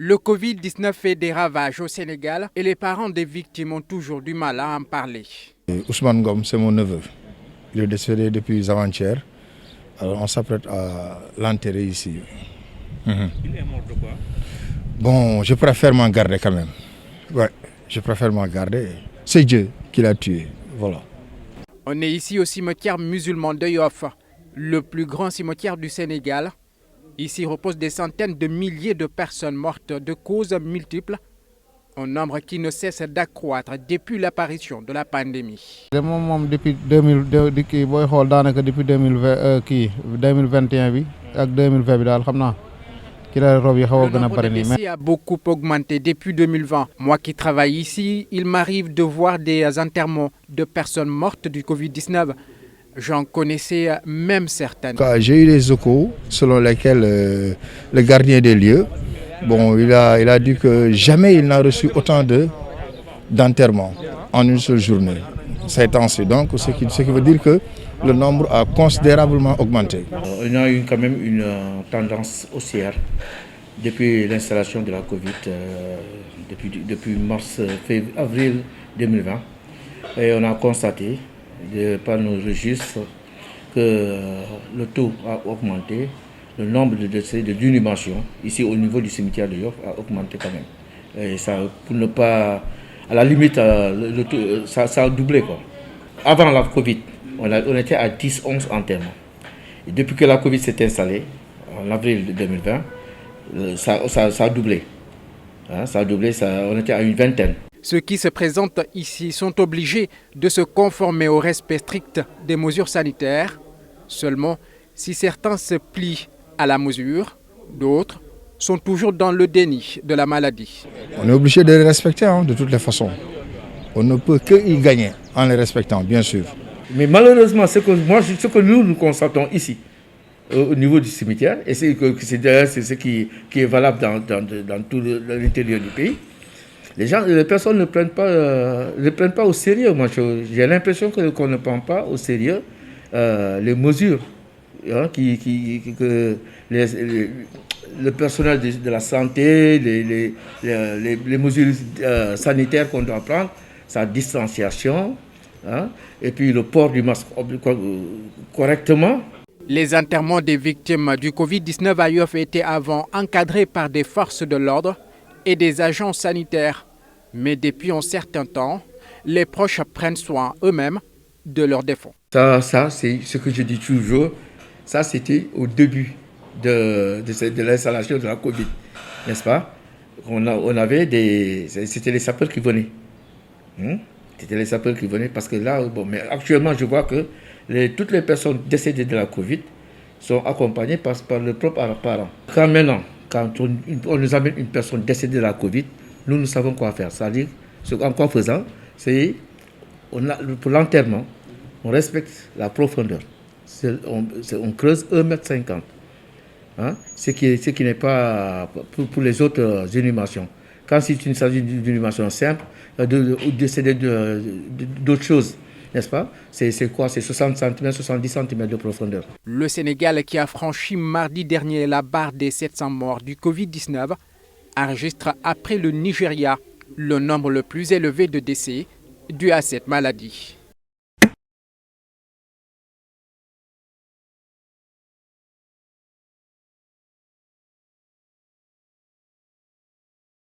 Le Covid-19 fait des ravages au Sénégal et les parents des victimes ont toujours du mal à en parler. Ousmane Ngom, c'est mon neveu. Il est décédé depuis avant-hier. Alors on s'apprête à l'enterrer ici. Il est mort de quoi? Bon, je préfère m'en garder quand même. Ouais, je préfère m'en garder. C'est Dieu qui l'a tué. Voilà. On est ici au cimetière musulman de Yoff, le plus grand cimetière du Sénégal. Ici reposent des centaines de milliers de personnes mortes de causes multiples, un nombre qui ne cesse d'accroître depuis l'apparition de la pandémie. Depuis 2021 bi ak 2020 bi daal xam naa ci la rob yi xaw a gën a bari nii. Le nombre de décès a beaucoup augmenté depuis 2020. Moi qui travaille ici, il m'arrive de voir des enterrements de personnes mortes du Covid-19. J'en connaissais même certaines. J'ai eu des échos selon lesquels le gardien des lieux, bon, il a dit que jamais il n'a reçu autant d'enterrements en une seule journée. Ces temps-ci, donc, ce qui veut dire que le nombre a considérablement augmenté. On a eu quand même une tendance haussière depuis l'installation de la Covid, depuis avril 2020. Et on a constaté, par nos registres, que le taux a augmenté, le nombre de décès de d'inhumation ici au niveau du cimetière de Yoff a augmenté quand même. Et ça, pour ne pas, à la limite, le taux, ça a doublé quoi. Avant la Covid, on était à 10-11 enterrements. Et depuis que la Covid s'est installée, en avril 2020, ça a doublé. Hein, ça a doublé, on était à une vingtaine. Ceux qui se présentent ici sont obligés de se conformer au respect strict des mesures sanitaires. Seulement, si certains se plient à la mesure, d'autres sont toujours dans le déni de la maladie. On est obligé de les respecter de toutes les façons. On ne peut que y gagner en les respectant, bien sûr. Mais malheureusement, ce que nous constatons ici, au niveau du cimetière, et c'est ce qui est valable dans tout l'intérieur du pays, les personnes ne prennent pas au sérieux. Moi, j'ai l'impression qu'on ne prend pas au sérieux les mesures que le personnel de la santé, les mesures sanitaires qu'on doit prendre, sa distanciation, et puis le port du masque correctement. Les enterrements des victimes du Covid-19 à Yoff étaient avant encadrés par des forces de l'ordre et des agents sanitaires. Mais depuis un certain temps, les proches prennent soin eux-mêmes de leurs défunts. Ça c'est ce que je dis toujours. Ça, c'était au début de l'installation de la Covid, n'est-ce pas? On avait c'était les sapeurs qui venaient. C'était les sapeurs qui venaient parce que là, bon, mais actuellement, je vois que toutes les personnes décédées de la Covid sont accompagnées par leurs propres parents. Quand on nous amène une personne décédée de la Covid, nous savons quoi faire. C'est-à-dire, en quoi faisant, c'est pour l'enterrement, on respecte la profondeur. On creuse 1,50 m. Ce qui n'est pas pour les autres inhumations. Quand il s'agit d'une inhumation simple, ou décéder d'autres choses, n'est-ce pas? C'est quoi? C'est 60 cm, 70 cm de profondeur. Le Sénégal, qui a franchi mardi dernier la barre des 700 morts du Covid-19, enregistre après le Nigeria le nombre le plus élevé de décès dus à cette maladie.